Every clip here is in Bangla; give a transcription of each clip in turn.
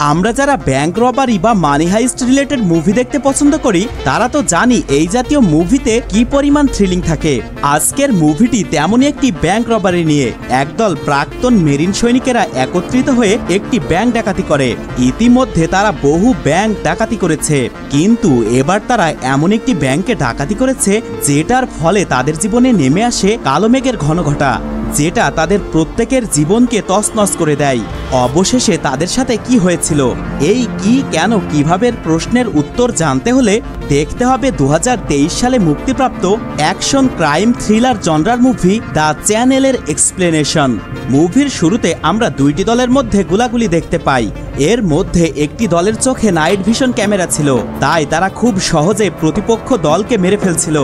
আমরা যারা ব্যাংক রবারি বা মানি হাইস্ট রিলেটেড মুভি দেখতে পছন্দ করি তারা তো জানি এই জাতীয় মুভিতে কি পরিমাণ থ্রিলিং থাকে। আজকের মুভিটি তেমনই একটি ব্যাংক রবারি নিয়ে। একদল প্রাক্তন মেরিন সৈনিকেরা একত্রিত হয়ে একটি ব্যাংক ডাকাতি করে। ইতিমধ্যে তারা বহু ব্যাংক ডাকাতি করেছে, কিন্তু এবার তারা এমন একটি ব্যাংকে ডাকাতি করেছে যেটার ফলে তাদের জীবনে নেমে আসে কালো মেঘের ঘনঘটা, যেটা তাদের প্রত্যেকের জীবনকে তছনছ করে দেয়। অবশেষে তাদের সাথে কি হয়েছিল, এই কি কেন কিভাবে প্রশ্নের উত্তর জানতে হলে দেখতে হবে 2023 সালে মুক্তিপ্রাপ্ত অ্যাকশন ক্রাইম থ্রিলার জনরার মুভি দ্য চ্যানেলের এক্সপ্লেনেশন। মুভির শুরুতে আমরা দুইটি দলের মধ্যে গোলাগুলি দেখতে পাই। এর মধ্যে একটি দলের চোখে নাইট ভিশন ক্যামেরা ছিল, তাই তারা খুব সহজে প্রতিপক্ষ দলকে মেরে ফেলছিল।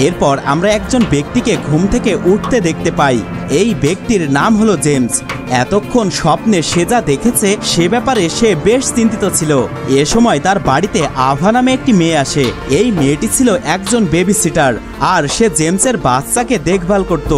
এরপর আমরা একজন ব্যক্তিকে ঘুম থেকে উঠতে দেখতে পাই। এই ব্যক্তির নাম হলো জেমস। এতক্ষণ স্বপ্নে সে যা দেখেছে সে ব্যাপারে সে বেশ চিন্তিত ছিল। এ সময় তার বাড়িতে আভা নামে একটি মেয়ে আসে। এই মেয়েটি ছিল একজন বেবি সিটার, আর সে জেমসের বাচ্চাকে দেখভাল করত।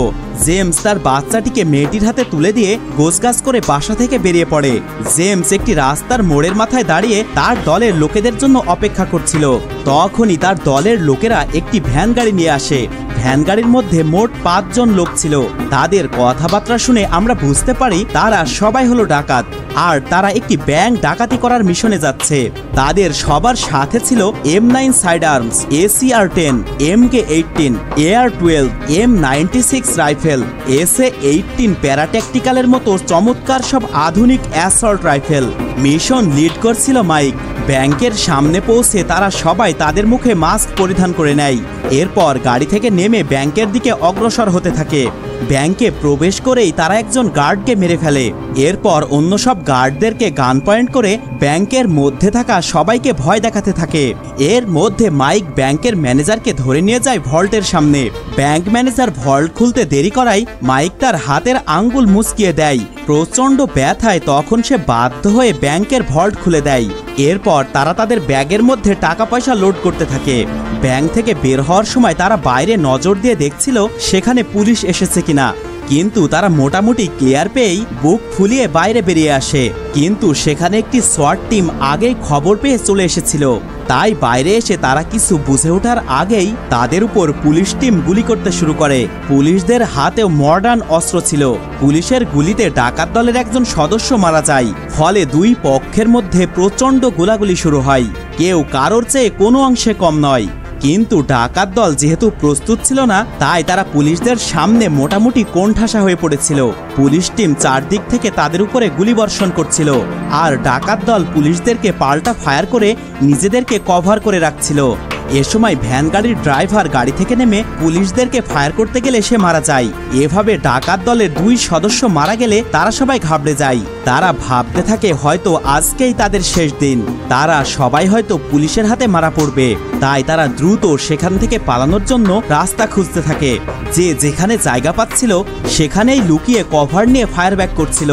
জেমস তার বাচ্চাটিকে মেয়েটির হাতে তুলে দিয়ে গোছগাছ করে বাসা থেকে বেরিয়ে পড়ে। জেমস একটি রাস্তার মোড়ের মাথায় দাঁড়িয়ে তার দলের লোকেদের জন্য অপেক্ষা করছিল। তখনই তার দলের লোকেরা একটি ভ্যান গাড়ি নিয়ে আসে। ভ্যান গাড়ির মধ্যে মোট 5 জন লোক ছিল। তাদের কথাবার্তা শুনে আমরা বুঝতে পারি তারা সবাই হলো ডাকাত, আর তারা একটি ব্যাংক ডাকাতি করার মিশনে যাচ্ছে। তাদের সবার সাথে ছিল M9 side arms, ACR-10, MK-18, AR-12, M96 rifle, SA-18 প্যারাট্যাকটিক্যালের মতো চমৎকার সব আধুনিক অ্যাসল্ট রাইফেল। মিশন লিড করছিল মাইক। ব্যাংকের সামনে পৌঁছে তারা সবাই তাদের মুখে মাস্ক পরিধান করে নেয়। এরপর গাড়ি থেকে নেমে ব্যাংকের দিকে অগ্রসর হতে থাকে। ব্যাংকে প্রবেশ করেই তারা একজন গার্ডকে মেরে ফেলে। এরপর অন্য সব গার্ডদেরকে গান পয়েন্ট করে ব্যাংকের মধ্যে থাকা সবাইকে ভয় দেখাতে থাকে। এর মধ্যে মাইক ব্যাংকের ম্যানেজারকে ধরে নিয়ে যায় ভল্টের সামনে। ব্যাংক ম্যানেজার ভল্ট খুলতে দেরি করায় মাইক তার হাতের আঙ্গুল মুচকিয়ে দেয়। প্রচণ্ড ব্যথায় তখন সে বাধ্য হয়ে ব্যাংকের ভল্ট খুলে দেয়। এরপর তারা তাদের ব্যাগের মধ্যে টাকা পয়সা লোড করতে থাকে। ব্যাংক থেকে বের হওয়ার সময় তারা বাইরে নজর দিয়ে দেখছিল সেখানে পুলিশ এসেছে কিনা, কিন্তু তারা মোটামুটি ক্লিয়ার পেয়েই বুক ফুলিয়ে বাইরে বেরিয়ে আসে। কিন্তু সেখানে একটি সোয়াট টিম আগেই খবর পেয়ে চলে এসেছিল। তাই বাইরে এসে তারা কিছু বুঝে ওঠার আগেই তাদের উপর পুলিশ টিম গুলি করতে শুরু করে। পুলিশদের হাতেও মডার্ন অস্ত্র ছিল। পুলিশের গুলিতে ডাকাত দলের একজন সদস্য মারা যায়। ফলে দুই পক্ষের মধ্যে প্রচণ্ড গোলাগুলি শুরু হয়। কেউ কারোর চেয়ে কোনো অংশে কম নয়। কিন্তু ডাকাত দল যেহেতু প্রস্তুত ছিল না, তাই তারা পুলিশদের সামনে মোটামুটি কোণঠাসা হয়ে পড়েছিল। পুলিশ টিম চারদিক থেকে তাদের উপরে গুলিবর্ষণ করছিল, আর ডাকাত দল পুলিশদেরকে পাল্টা ফায়ার করে নিজেদেরকে কভার করে রাখছিল। এ সময় ভ্যান গাড়ির ড্রাইভার গাড়ি থেকে নেমে পুলিশদেরকে ফায়ার করতে গেলে সে মারা যায়। এভাবে ডাকাত দলের 2 সদস্য মারা গেলে তারা সবাই ঘাবড়ে যায়। তারা ভাবতে থাকে হয়তো আজকেই তাদের শেষ দিন, তারা সবাই হয়তো পুলিশের হাতে মারা পড়বে। তাই তারা দ্রুত সেখান থেকে পালানোর জন্য রাস্তা খুঁজতে থাকে। যে যেখানে জায়গা পাচ্ছিল সেখানেই লুকিয়ে কভার নিয়ে ফায়ার ব্যাক করছিল।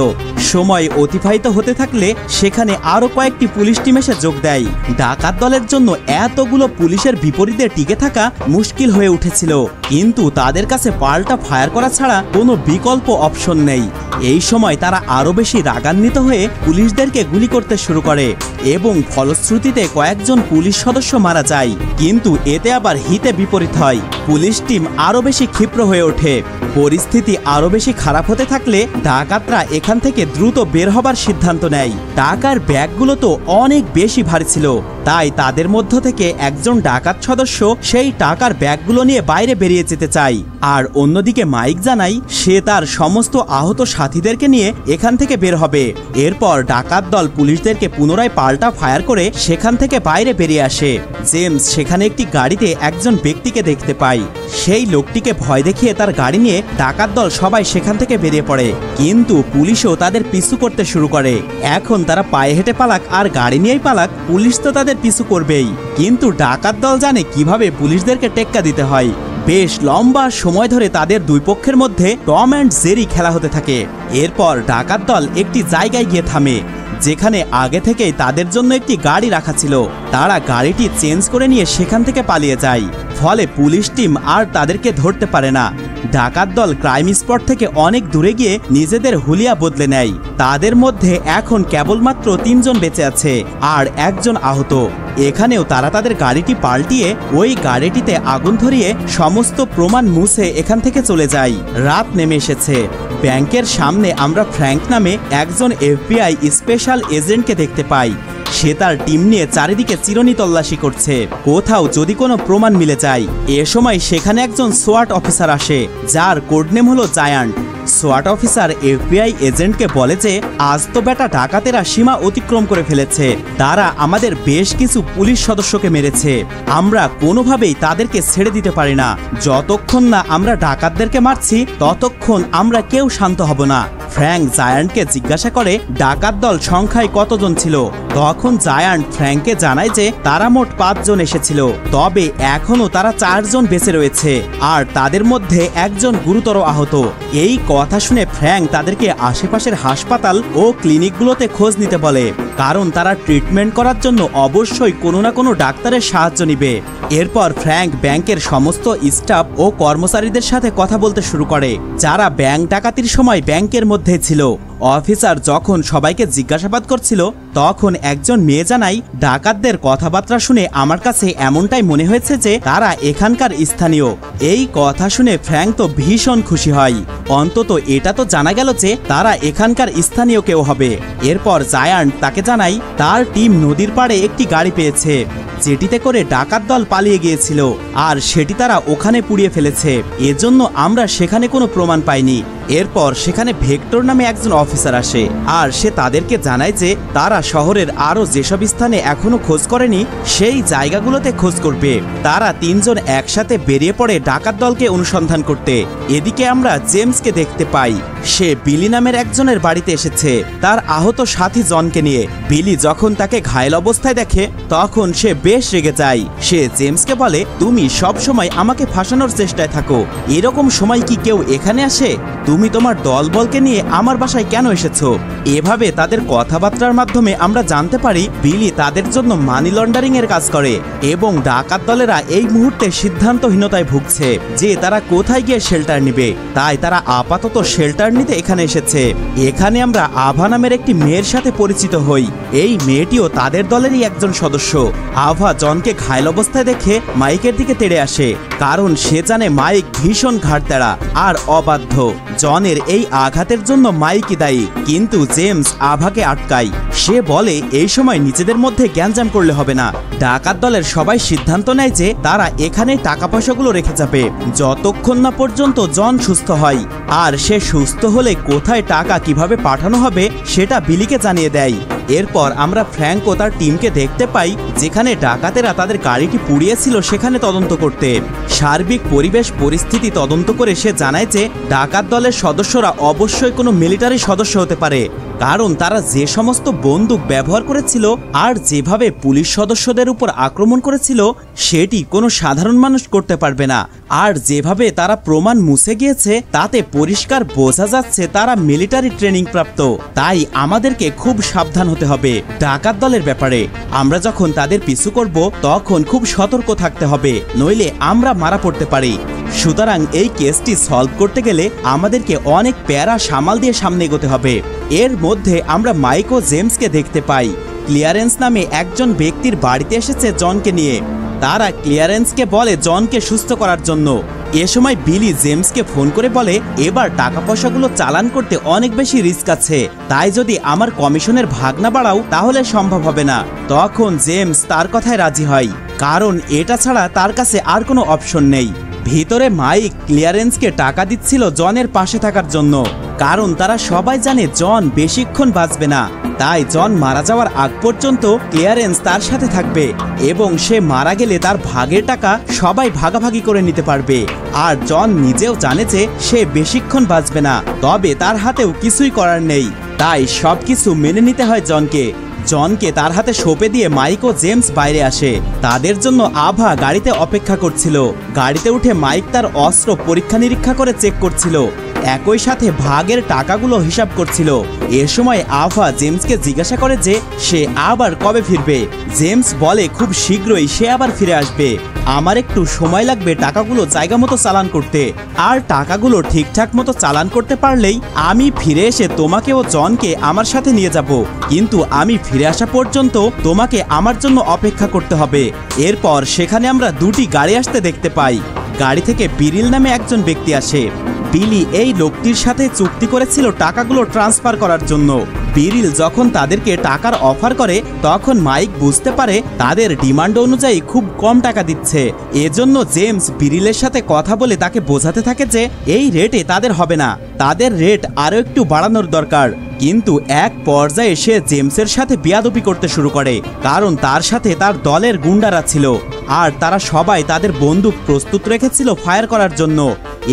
সময় অতিবাহিত হতে থাকলে সেখানে আরো কয়েকটি পুলিশ টিম এসে যোগ দেয়। ডাকাত দলের জন্য এতগুলো পুলিশের বিপরীতে টিকে থাকা মুশকিল হয়ে উঠেছিল, কিন্তু তাদের কাছে পাল্টা ফায়ার করা ছাড়া কোনো বিকল্প অপশন নেই। এই সময় তারা আরো বেশি রাগান্বিত হয়ে পুলিশদেরকে গুলি করতে শুরু করে, এবং ফলশ্রুতিতে কয়েকজন পুলিশ সদস্য মারা যায়। কিন্তু এতে আবার হিতে বিপরীত হয়। পুলিশ টিম আরো বেশি ক্ষিপ্র হয়ে ওঠে। পরিস্থিতি আরো বেশি খারাপ হতে থাকলে ডাকাতরা এখান থেকে দ্রুত বের হবার সিদ্ধান্ত নেয়। টাকার ব্যাগগুলো তো অনেক বেশি ভারী ছিল, তাই তাদের মধ্য থেকে একজন ডাকাত সদস্য সেই টাকার ব্যাগগুলো নিয়ে বাইরে বেরিয়ে যেতে চায়। আর অন্যদিকে মাইক জানায় সে তার সমস্ত আহত সাথীদেরকে নিয়ে এখান থেকে বের হবে। এরপর ডাকাত দল পুলিশদেরকে পুনরায় পাল্টা ফায়ার করে সেখান থেকে বাইরে বেরিয়ে আসে। জেমস সেখানে একটি গাড়িতে একজন ব্যক্তিকে দেখতে পায়। সেই লোকটিকে ভয় দেখিয়ে তার গাড়ি নিয়ে ডাকাত দল সবাই সেখান থেকে বেরিয়ে পড়ে, কিন্তু পুলিশও তাদের পিছু করতে শুরু করে। এখন তারা পায়ে হেঁটে পালাক আর গাড়ি নিয়েই পালাক, পুলিশ তো তাদের পিছু করবেই। কিন্তু ডাকাত দল জানে কিভাবে পুলিশদেরকে টেক্কা দিতে হয়। বেশ লম্বা সময় ধরে তাদের দুই পক্ষের মধ্যে টম অ্যান্ড জেরি খেলা হতে থাকে। এরপর ডাকাত দল একটি জায়গায় গিয়ে থামে, যেখানে আগে থেকেই তাদের জন্য একটি গাড়ি রাখা ছিল। তারা গাড়িটি চেঞ্জ করে নিয়ে সেখান থেকে পালিয়ে যায়। ফলে পুলিশ টিম আর তাদেরকে ধরতে পারে না। ডাকাত দল ক্রাইম স্পট থেকে অনেক দূরে গিয়ে নিজেদের হুলিয়া বদলে নেয়। তাদের মধ্যে এখন কেবলমাত্র 3 জন বেঁচে আছে আর 1 জন আহত। এখানেও তারা তাদের গাড়িটি পাল্টিয়ে ওই গাড়িটিতে আগুন ধরিয়ে সমস্ত প্রমাণ মুছে এখান থেকে চলে যায়। রাত নেমে এসেছে। ব্যাংকের সামনে আমরা ফ্র্যাঙ্ক নামে একজন FBI স্পেশাল এজেন্টকে দেখতে পাই। সে তার টিম নিয়ে চারিদিকে চিরুনি তল্লাশি করছে, কোথাও যদি কোনো প্রমাণ মিলে যায়। এ সময় সেখানে একজন সোয়াট অফিসার আসে, যার কোডনেম হলো জায়ান্ট। সোয়াট অফিসার FBI এজেন্টকে বলে যে আজ তো বেটা ডাকাতেরা সীমা অতিক্রম করে ফেলেছে, তারা আমাদের বেশ কিছু পুলিশ সদস্যকে মেরেছে। আমরা কোনোভাবেই তাদেরকে ছেড়ে দিতে পারি না। যতক্ষণ না আমরা ডাকাতদেরকে মারছি ততক্ষণ আমরা কেউ শান্ত হব না। ফ্র্যাঙ্ক জায়ান্টকে জিজ্ঞাসা করে ডাকাত দল সংখ্যায় কতজন ছিল। তখন জায়ান্ট ফ্র্যাঙ্ককে জানায় যে তারা মোট 5 জন এসেছিল, তবে এখনো তারা 4 জন বেঁচে রয়েছে আর তাদের মধ্যে 1 জন গুরুতর আহত। এই কথা শুনে ফ্র্যাঙ্ক তাদেরকে আশেপাশের হাসপাতাল ও ক্লিনিকগুলোতে খোঁজ নিতে বলে, কারণ তারা ট্রিটমেন্ট করার জন্য অবশ্যই কোনো না কোনো ডাক্তারের সাহায্য নিবে। এরপর ফ্র্যাঙ্ক ব্যাংকের সমস্ত স্টাফ ও কর্মচারীদের সাথে কথা বলতে শুরু করে, যারা ব্যাংক ডাকাতির সময় ব্যাংকের মধ্যে ছিল। অফিসার যখন সবাইকে জিজ্ঞাসাবাদ করছিল তখন একজন মেয়ে জানায়, ডাকাতদের কথাবার্তা শুনে আমার কাছে এমনটাই মনে হয়েছে যে তারা এখানকার স্থানীয়। এই কথা শুনে ফ্র্যাঙ্ক তো ভীষণ খুশি হয়, অন্তত এটা তো জানা গেল যে তারা এখানকার স্থানীয় কেউ হবে। এরপর জায়ান্ট তাকে জানায় তার টিম নদীর পাড়ে একটি গাড়ি পেয়েছে, যেটিতে করে ডাকাত দল পালিয়ে গিয়েছিল আর সেটি তারা ওখানে পুড়িয়ে ফেলেছে। এজন্য আমরা সেখানে কোনো প্রমাণ পাইনি। এরপর সেখানে ভেক্টর নামে একজন অফিসার আসে আর সে তাদেরকে জানায় যে তারা শহরের আরও যেসব স্থানে এখনো খোঁজ করেনি সেই জায়গাগুলোতে খোঁজ করবে। তারা 3 জন একসাথে বেরিয়ে পড়ে ডাকাত দলকে অনুসন্ধান করতে। এদিকে আমরা জেমসকে দেখতে পাই, সে বিলি নামের একজনের বাড়িতে এসেছে তার আহত সাথী জনকে নিয়ে। বিলি যখন তাকে ঘায়েল অবস্থায় দেখে তখন সে বেশ রেগে যায়। সে জেমসকে বলে, তুমি সব সময় আমাকে ফাঁসানোর চেষ্টায় থাকো, এরকম সময় কি কেউ এখানে আসে? তুমি তোমার দলবলকে নিয়ে আমার বাসায় কেন এসেছো? এভাবে তাদের কথাবার্তার মাধ্যমে আমরা জানতে পারি বিলি তাদের জন্য মানি লন্ডারিং এর কাজ করে এবং ডাকাত দলেরা এই মুহূর্তে সিদ্ধান্তহীনতায় ভুগছে যে তারা কোথায় গিয়ে শেল্টার নিবে। তাই তারা আপাতত শেল্টার নিতে এখানে এসেছে। এখানে আমরা আভা নামের একটি মেয়ের সাথে পরিচিত হই। এই মেয়েটিও তাদের দলেরই একজন সদস্য। আভা জনকে ঘায়েল অবস্থায় দেখে মাইকের দিকে তেড়ে আসে, কারণ সে জানে মাইক ভীষণ ঘাড়তেড়া আর অবাধ্য। জনের এই আঘাতের জন্য মাইকই দায়ী, কিন্তু জেমস আভাকে আটকায়। সে বলে এই সময় নিজেদের মধ্যে গ্যাঞ্জাম করলে হবে না। ডাকাত দলের সবাই সিদ্ধান্ত নেয় যে তারা এখানে টাকা পয়সাগুলো রেখে যাবে যতক্ষণ না পর্যন্ত জন সুস্থ হয়, আর সে সুস্থ হলে কোথায় টাকা কিভাবে পাঠানো হবে সেটা বিলিকে জানিয়ে দেয়। এরপর আমরা ফ্র্যাঙ্ক ও তার টিমকে দেখতে পাই যেখানে ডাকাতেরা তাদের গাড়িটি পুড়িয়েছিল সেখানে তদন্ত করতে। সার্বিক পরিবেশ পরিস্থিতি তদন্ত করে সে জানায় যে ডাকাত দলের সদস্যরা অবশ্যই কোনো মিলিটারি সদস্য হতে পারে, কারণ তারা যে সমস্ত বন্দুক ব্যবহার করেছিল আর যেভাবে পুলিশ সদস্যদের উপর আক্রমণ করেছিল সেটি কোনো সাধারণ মানুষ করতে পারবে না। আর যেভাবে তারা প্রমাণ মুছে গিয়েছে তাতে পরিষ্কার বোঝা যাচ্ছে তারা মিলিটারি ট্রেনিং প্রাপ্ত। তাই আমাদেরকে খুব সাবধান হতে হবে ডাকাত দলের ব্যাপারে। আমরা যখন তাদের পিছু করব তখন খুব সতর্ক থাকতে হবে, নইলে আমরা মারা পড়তে পারি। সুতরাং এই কেসটি সলভ করতে গেলে আমাদেরকে অনেক প্যারা সামাল দিয়ে সামনে এগোতে হবে। এর মধ্যে আমরা মাইক ও জেমসকে দেখতে পাই। ক্লিয়ারেন্স নামে একজন ব্যক্তির বাড়িতে এসেছে জনকে নিয়ে। তারা ক্লিয়ারেন্সকে বলে জনকে সুস্থ করার জন্য। এ সময় বিলি জেমসকে ফোন করে বলে এবার টাকা পয়সাগুলো চালান করতে অনেক বেশি রিস্ক আছে, তাই যদি আমার কমিশনের ভাগ না বাড়াও তাহলে সম্ভব হবে না। তখন জেমস তার কথায় রাজি হয়, কারণ এটা ছাড়া তার কাছে আর কোনো অপশন নেই। ভিতরে মাইক ক্লিয়ারেন্সকে টাকা দিচ্ছিল জনের পাশে থাকার জন্য, কারণ তারা সবাই জানে জন বেশিক্ষণ বাঁচবে না। তাই জন মারা যাওয়ার আগ পর্যন্ত ক্লিয়ারেন্স তার সাথে থাকবে এবং সে মারা গেলে তার ভাগের টাকা সবাই ভাগাভাগি করে নিতে পারবে। আর জন নিজেও জানে যে সে বেশিক্ষণ বাঁচবে না, তবে তার হাতেও কিছুই করার নেই। তাই সবকিছু মেনে নিতে হয় জনকে তার হাতে সঁপে দিয়ে মাইক ও জেমস বাইরে আসে। তাদের জন্য আভা গাড়িতে অপেক্ষা করছিল। গাড়িতে উঠে মাইক তার অস্ত্র পরীক্ষা নিরীক্ষা করে চেক করছিল। একই সাথে ভাগের টাকাগুলো হিসাব করছিল। এ সময় আভা জেমসকে জিজ্ঞাসা করে যে সে আবার কবে ফিরবে। জেমস বলে খুব শীঘ্রই সে আবার ফিরে আসবে, আমার একটু সময় লাগবে টাকাগুলো জায়গা মতো চালান করতে, আর টাকাগুলো ঠিকঠাক মতো চালান করতে পারলেই আমি ফিরে এসে তোমাকে ও জনকে আমার সাথে নিয়ে যাব, কিন্তু আমি ফিরে আসা পর্যন্ত তোমাকে আমার জন্য অপেক্ষা করতে হবে। এরপর সেখানে আমরা দুটি গাড়ি আসতে দেখতে পাই। গাড়ি থেকে বিরিল নামে একজন ব্যক্তি আসে। বিলি এই লোকটির সাথে চুক্তি করেছিল টাকাগুলো ট্রান্সফার করার জন্য। বিরিল যখন তাদেরকে টাকার অফার করে তখন মাইক বুঝতে পারে তাদের ডিমান্ড অনুযায়ী খুব কম টাকা দিচ্ছে। এজন্য জেমস বিরিলের সাথে কথা বলে তাকে বোঝাতে থাকে যে এই রেটে তাদের হবে না, তাদের রেট আরও একটু বাড়ানোর দরকার। কিন্তু এক পর্যায়ে সে জেমসের সাথে বেয়াদবি করতে শুরু করে, কারণ তার সাথে তার দলের গুন্ডারা ছিল আর তারা সবাই তাদের বন্দুক প্রস্তুত রেখেছিল ফায়ার করার জন্য।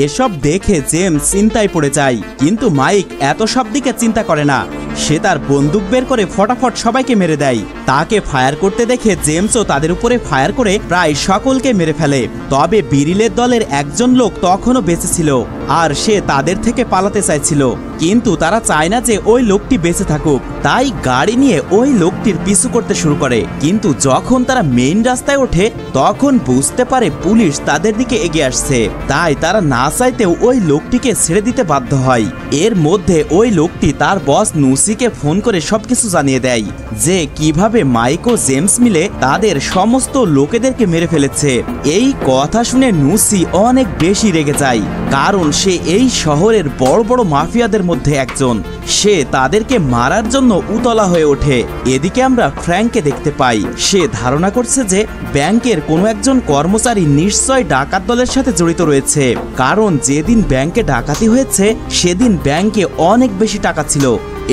এসব দেখে জেমস চিন্তায় পড়ে যায়, কিন্তু মাইক এত সব দিকে চিন্তা করে না। সে তার বন্দুক বের করে ফটাফট সবাইকে মেরে দেয়। তাকে ফায়ার করতে দেখে জেমসও তাদের উপরে ফায়ার করে প্রায় সকলকে মেরে ফেলে। তবে বিরিলের দলের একজন লোক তখনও বেঁচে ছিল আর সে তাদের থেকে পালাতে চাইছিল, কিন্তু তারা চায় না যে ওই লোকটি বেঁচে থাকুক, তাই গাড়ি নিয়ে ওই লোকটির পিছু করতে শুরু করে। কিন্তু যখন তারা মেইন রাস্তায় ওঠে তখন বুঝতে পারে পুলিশ তাদের দিকে এগিয়ে আসছে, তাই তারা না চাইতেও ওই লোকটিকে ছেড়ে দিতে বাধ্য হয়। এর মধ্যে ওই লোকটি তার বস নুসিকে ফোন করে সবকিছু জানিয়ে দেয় যে কিভাবে মাইক ও জেমস মিলে তাদের সমস্ত লোকেদেরকে মেরে ফেলেছে। এই কথা শুনে নুসি অনেক বেশি রেগে যায়, কারণ সে এই শহরের বড় বড় মাফিয়াদের মধ্যে একজন। সে তাদেরকে মারার জন্য উতলা হয়ে ওঠে। এদিকে আমরা ফ্র্যাঙ্ককে দেখতে পাই। সে ধারণা করছে যে ব্যাংকের কোনো একজন কর্মচারী নিশ্চয় ডাকাত দলের সাথে জড়িত রয়েছে, কারণ যেদিন ব্যাংকে ডাকাতি হয়েছে সেদিন ব্যাংকে অনেক বেশি টাকা ছিল।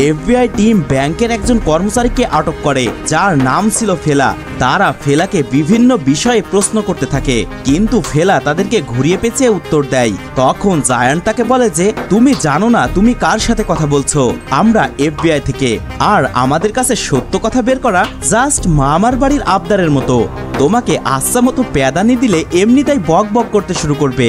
এফবিআই টিম ব্যাংকের একজন কর্মচারীকে আটক করে যার নাম ছিল ফেলা। তারা ফেলাকে বিভিন্ন বিষয়ে প্রশ্ন করতে থাকে, কিন্তু ফেলা তাদেরকে ঘুরিয়ে পেঁচিয়ে উত্তর দেয়। তখন জায়ান্ট তাকে বলে যে তুমি জানো না তুমি কার সাথে কথা বলছো, আমরা এফবিআই থেকে, আর আমাদের কাছে সত্য কথা বের করা জাস্ট মামার বাড়ির আবদারের মতো। তোমাকে আচ্ছা মতো প্যাদানি দিলে এমনিতেই বক বক করতে শুরু করবে।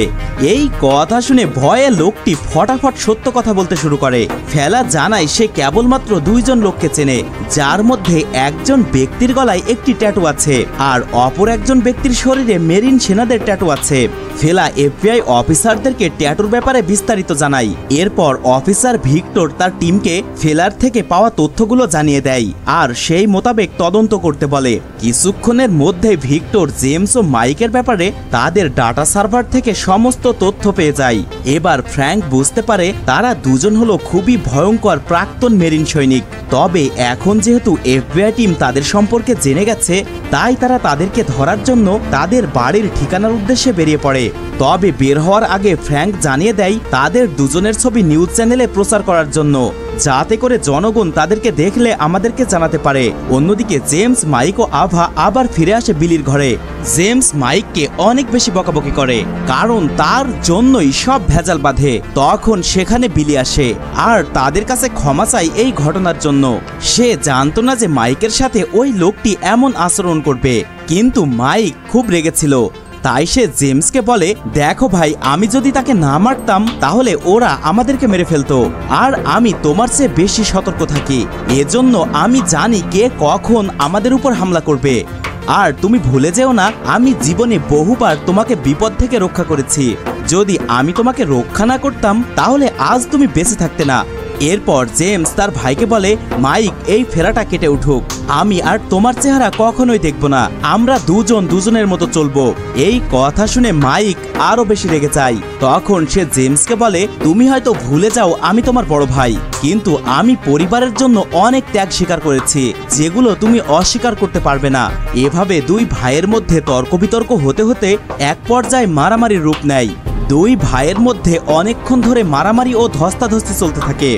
এই কথা শুনে ভয়ে লোকটি ফটাফট সত্য কথা বলতে শুরু করে। ফেলা জানায় সে কেবলমাত্র দুইজন লোককে চেনে, যার মধ্যে একজন ব্যক্তির গলায় একটি ট্যাটু আছে আর অপর একজন ব্যক্তির শরীরে মেরিন সেনাদের ট্যাটু আছে। ফেলা এফবিআই অফিসারদেরকে ট্যাটুর ব্যাপারে বিস্তারিত জানায়। এরপর অফিসার ভিক্টর তার টিমকে ফেলার থেকে পাওয়া তথ্যগুলো জানিয়ে দেয় আর সেই মোতাবেক তদন্ত করতে বলে। কিছুক্ষণের মধ্যে ভিক্টর জেমস ও মাইকের ব্যাপারে তাদের ডাটা সার্ভার থেকে সমস্ত তথ্য পেয়ে যায়। এবার ফ্র্যাঙ্ক বুঝতে পারে তারা দুজন হলো খুবই ভয়ঙ্কর প্রাক্তন মেরিন সৈনিক। তবে এখন যেহেতু এফবিআই টিম তাদের সম্পর্কে জেনে গেছে, তাই তারা তাদেরকে ধরার জন্য তাদের বাড়ির ঠিকানার উদ্দেশ্যে বেরিয়ে পড়ে। তবে বের হওয়ার আগে ফ্র্যাঙ্ক জানিয়ে দেয় তাদের দুজনের ছবি নিউজ চ্যানেলে প্রচার করার জন্য, যাতে করে জনগণ তাদেরকে দেখলে আমাদেরকে জানাতে পারে। অন্যদিকে জেমস, মাইক ও আভা আবার ফিরে আসে বিলির ঘরে। জেমস মাইককে অনেক বেশি বকাবকি করে, কারণ তার জন্যই সব ভেজাল বাঁধে। তখন সেখানে বিলি আসে আর তাদের কাছে ক্ষমা চায় এই ঘটনার জন্য। সে জানতো না যে মাইকের সাথে ওই লোকটি এমন আচরণ করবে, কিন্তু মাইক খুব রেগেছিল। তাই সে জেমসকে বলে, দেখো ভাই, আমি যদি তাকে না মারতাম তাহলে ওরা আমাদেরকে মেরে ফেলতো, আর আমি তোমার চেয়ে বেশি সতর্ক থাকি। এজন্য আমি জানি কে কখন আমাদের উপর হামলা করবে। আর তুমি ভুলে যেও না, আমি জীবনে বহুবার তোমাকে বিপদ থেকে রক্ষা করেছি। যদি আমি তোমাকে রক্ষা না করতাম তাহলে আজ তুমি বেঁচে থাকতে না। এরপর জেমস তার ভাইকে বলে, মাইক, এই ফেরাটা কেটে উঠুক, আমি আর তোমার চেহারা কখনোই দেখব না, আমরা দুজন দুজনের মতো চলবো। এই কথা শুনে মাইক আরো বেশি রেগে যায়। তখন সে জেমসকে বলে, তুমি হয়তো ভুলে যাও আমি তোমার বড় ভাই, কিন্তু আমি পরিবারের জন্য অনেক ত্যাগ স্বীকার করেছি, যেগুলো তুমি অস্বীকার করতে পারবে না। এভাবে দুই ভাইয়ের মধ্যে তর্ক বিতর্ক হতে হতে এক পর্যায়ে মারামারির রূপ নেয়। দুই ভাইয়ের মধ্যে অনেকক্ষণ ধরে মারামারি ও ধস্তাধস্তি চলতে থাকে।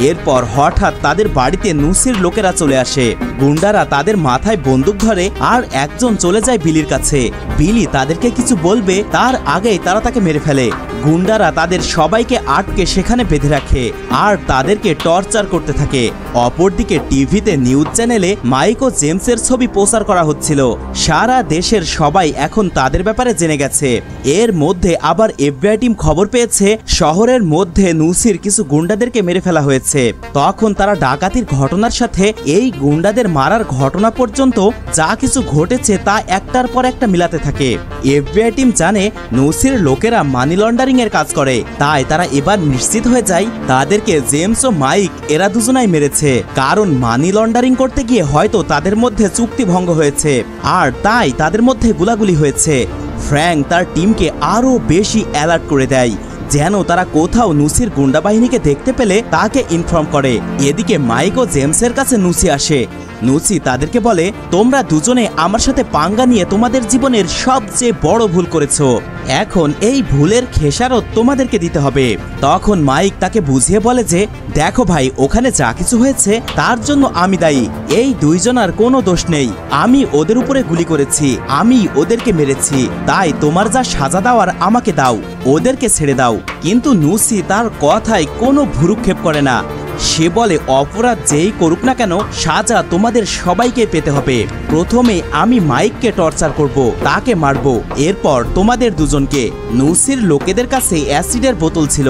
এরপর হঠাৎ তাদের বাড়িতে নুসির লোকেরা চলে আসে। গুন্ডারা তাদের মাথায় বন্দুক ধরে আর একজন চলে যায় বিলির কাছে। বিলি তাদেরকে কিছু বলবে তার আগেই তারা তাকে মেরে ফেলে। গুন্ডারা তাদের সবাইকে আটকে সেখানে বেঁধে রাখে আর তাদেরকে টর্চার করতে থাকে। অপরদিকে টিভিতে নিউজ চ্যানেলে মাইক ও জেমসের ছবি প্রচার করা হচ্ছিল। সারা দেশের সবাই এখন তাদের ব্যাপারে জেনে গেছে। এর মধ্যে আবার এফবিআই টিম খবর পেয়েছে শহরের মধ্যে নুসির কিছু গুন্ডাদেরকে মেরে ফেলা হয়েছে। তখন তারা ডাকাতির ঘটনার সাথে এই গুন্ডাদের মারার ঘটনা পর্যন্ত যা কিছু ঘটেছে তা একটার পর একটা মিলাতে থাকে। এফবিআই টিম জানে নুসির লোকেরা মানি লন্ডারিং এর কাজ করে, তাই তারা এবার নিশ্চিত হয়ে যায় তাদেরকে জেমস ও মাইক এরা দুজনাই মেরেছে। কারণ মানি লন্ডারিং করতে গিয়ে হয়তো তাদের মধ্যে চুক্তি ভঙ্গ হয়েছে আর তাই তাদের মধ্যে গুলাগুলি হয়েছে। ফ্র্যাঙ্ক তার টিমকে আরো বেশি অ্যালার্ট করে দেয় যেন তারা কোথাও নুসির গুন্ডা বাহিনীকে দেখতে পেলে তাকে ইনফর্ম করে। এদিকে মাইক ও জেমসের কাছে নুসি আসে। নুসি তাদেরকে বলে, তোমরা দুজনে আমার সাথে পাঙ্গা নিয়ে তোমাদের জীবনের সবচেয়ে বড় ভুল করেছো। এখন এই ভুলের খেসারত তোমাদেরকে দিতে হবে। তখন মাইক তাকে বুঝিয়ে বলে যে, দেখো ভাই, ওখানে যা কিছু হয়েছে তার জন্য আমি দায়ী। এই দুইজনার কোনো দোষ নেই। আমি ওদের উপরে গুলি করেছি, আমি ওদেরকে মেরেছি। তাই তোমার যা সাজা দেওয়ার আমাকে দাও, ওদেরকে ছেড়ে দাও। কিন্তু নুসি তার কথায় কোনো ভ্রুক্ষেপ করে না। সে বলে, অপরাধ যেই করুক না কেন সাজা তোমাদের সবাইকে পেতে হবে। প্রথমে আমি মাইককে টর্চার করব, তাকে মারব, এরপর তোমাদের দুজনকে। নুসির লোকেদের কাছে অ্যাসিডের বোতল ছিল,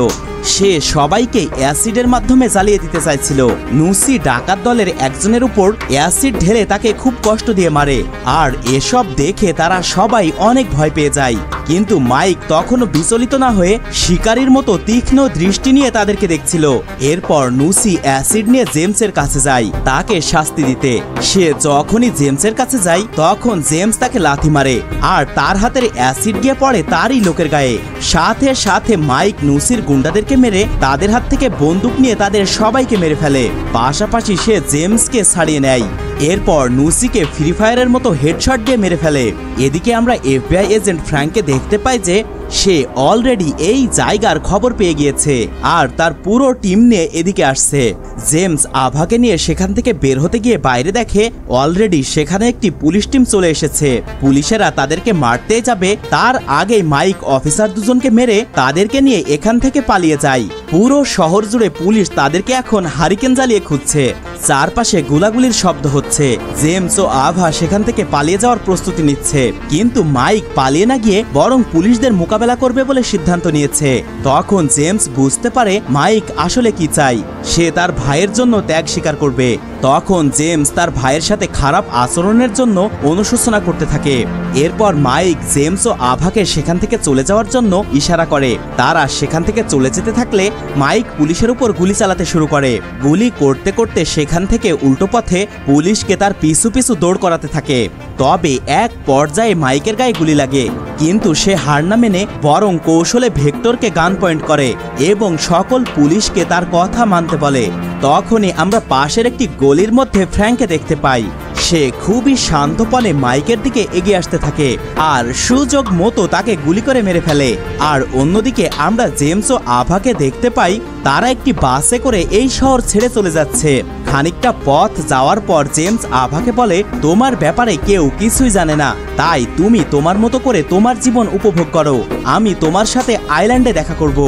সে সবাইকে অ্যাসিডের মাধ্যমে জ্বালিয়ে দিতে চাইছিল। নুসি ডাকাত দলের একজনের উপর অ্যাসিড ঢেলে তাকে খুব কষ্ট দিয়ে মারে আর এসব দেখে তারা সবাই অনেক ভয় পেয়ে যায়। কিন্তু মাইক তখনও বিচলিত না হয়ে শিকারীর মতো তীক্ষ্ণ দৃষ্টি নিয়ে তাদেরকে দেখছিল। এরপর নুসি অ্যাসিড নিয়ে জেমসের কাছে যায় তাকে শাস্তি দিতে। সে যখনই জেমসের কাছে যায় তখন জেমস তাকে লাথি মারে আর তার হাতের অ্যাসিড গিয়ে পড়ে তারই লোকের গায়ে। সাথে সাথে মাইক নুসির গুন্ডাদেরকে মেরে তাদের হাত থেকে বন্দুক নিয়ে তাদের সবাইকে মেরে ফেলে। পাশাপাশি সে জেমসকে ছাড়িয়ে নেয়। এরপর নুসিকে ফ্রি ফায়ারের মতো হেডশট দিয়ে মেরে ফেলে। এদিকে আমরা এফবিআই এজেন্ট ফ্র্যাঙ্ককে দেখতে পাই যে সে অলরেডি এই জায়গার খবর পেয়ে গিয়েছে আর তার পুরো টিম নিয়ে এদিকে আসছে। জেমস আভাকে নিয়ে সেখান থেকে বের হতে গিয়ে বাইরে দেখে অলরেডি সেখানে একটি পুলিশ টিম চলে এসেছে। পুলিশেরা তাদেরকে মারতে যাবে তার আগে মাইক অফিসার দুজনকে মেরে তাদেরকে নিয়ে এখান থেকে পালিয়ে যায়। পুরো শহর জুড়ে পুলিশ তাদেরকে এখন হারিকেন জ্বালিয়ে খুঁজছে। চারপাশে গোলাগুলির শব্দ হচ্ছে। জেমস ও আভা সেখান থেকে পালিয়ে যাওয়ার প্রস্তুতি নিচ্ছে, কিন্তু মাইক পালিয়ে না গিয়ে বরং পুলিশদের মোকাবেলা করবে বলে সিদ্ধান্ত নিয়েছে। তখন জেমস বুঝতে পারে মাইক আসলে কি চাই। সে তার ভাইয়ের জন্য ত্যাগ স্বীকার করবে। তখন জেমস তার ভাইয়ের সাথে খারাপ আচরণের জন্য অনুশোচনা করতে থাকে। এরপর মাইক জেমস ও আভাকে সেখান থেকে চলে যাওয়ার জন্য ইশারা করে। তারা সেখান থেকে চলে যেতে থাকলে মাইক পুলিশের উপর গুলি চালাতে শুরু করে। গুলি করতে করতে সেখান থেকে উল্টো পথে পুলিশকে তার পিছু পিছু দৌড় করাতে থাকে। তবে এক পর্যায়ে মাইকের গায়ে গুলি লাগে, কিন্তু সে হার না মেনে বরং কৌশলে ভেক্টরকে গান পয়েন্ট করে এবং সকল পুলিশকে তার কথা মানতে বলে। তখনই আমরা পাশের একটি গলির মধ্যে ফ্র্যাঙ্ককে দেখতে পাই। সে খুবই শান্তপনে মাইকের দিকে এগিয়ে আসতে থাকে আর সুযোগ মতো তাকে গুলি করে মেরে ফেলে। আর অন্যদিকে আমরা জেমস ও আভাকে দেখতে পাই তারা একটি বাসে করে এই শহর ছেড়ে চলে যাচ্ছে। খানিকটা পথ যাওয়ার পর জেমস আভাকে বলে, তোমার ব্যাপারে কেউ কিছুই জানে না, তাই তুমি তোমার মতো করে তোমার জীবন উপভোগ করো। আমি তোমার সাথে আইল্যান্ডে দেখা করব।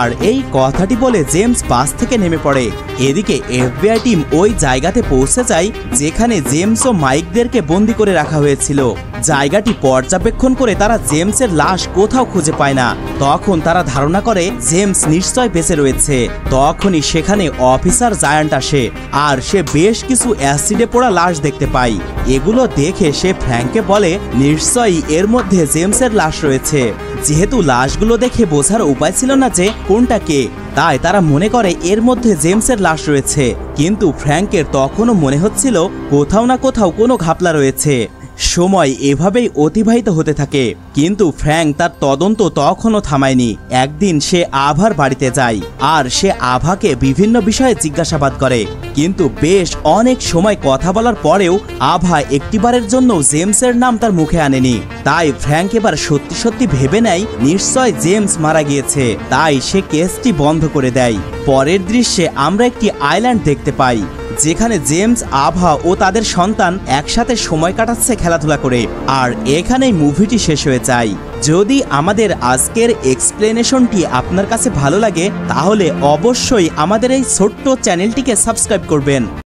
আর এই কথাটি বলে জেমস বাস থেকে নেমে পড়ে। এদিকে এফবিআই টিম ওই জায়গাতে পৌঁছে যায় যেখানে জেমস ও মাইকদেরকে বন্দি করে রাখা হয়েছিল। জায়গাটি পর্যবেক্ষণ করে তারা জেমসের লাশ কোথাও খুঁজে পায় না। তখন তারা ধারণা করে জেমস নিশ্চয় বেঁচে রয়েছে। তখনই সেখানে অফিসার জায়ান্ট আসে আর সে বেশ কিছু অ্যাসিডে পোড়া লাশ দেখতে পায়। এগুলো দেখে সে ফ্র্যাঙ্ককে বলে, নিশ্চয়ই এর মধ্যে জেমসের লাশ রয়েছে। যেহেতু লাশগুলো দেখে বোঝার উপায় ছিল না যে কোনটা কে, তাই তারা মনে করে এর মধ্যে জেমসের লাশ রয়েছে। কিন্তু ফ্র্যাঙ্কের তখনও মনে হচ্ছিল কোথাও না কোথাও কোনো ঘাপলা রয়েছে। সময় এভাবেই অতিবাহিত হতে থাকে, কিন্তু ফ্র্যাঙ্ক তার তদন্ত তখনও থামায়নি। একদিন সে আভার বাড়িতে যায় আর সে আভাকে বিভিন্ন বিষয়ে জিজ্ঞাসাবাদ করে, কিন্তু বেশ অনেক সময় কথা বলার পরেও আভা একটিবারের জন্য জেমসের নাম তার মুখে আনেনি। তাই ফ্র্যাঙ্ক এবার সত্যি সত্যি ভেবে নেয় নিশ্চয় জেমস মারা গিয়েছে, তাই সে কেসটি বন্ধ করে দেয়। পরের দৃশ্যে আমরা একটি আইল্যান্ড দেখতে পাই, যেখানে জেমস, আভা ও তাদের সন্তান একসাথে সময় কাটাচ্ছে খেলাধুলা করে। আর এখানেই মুভিটি শেষ হয়ে যায়। যদি আমাদের আজকের এক্সপ্লেনেশনটি আপনার কাছে ভালো লাগে, তাহলে অবশ্যই আমাদের এই ছোট্ট চ্যানেলটিকে সাবস্ক্রাইব করবেন।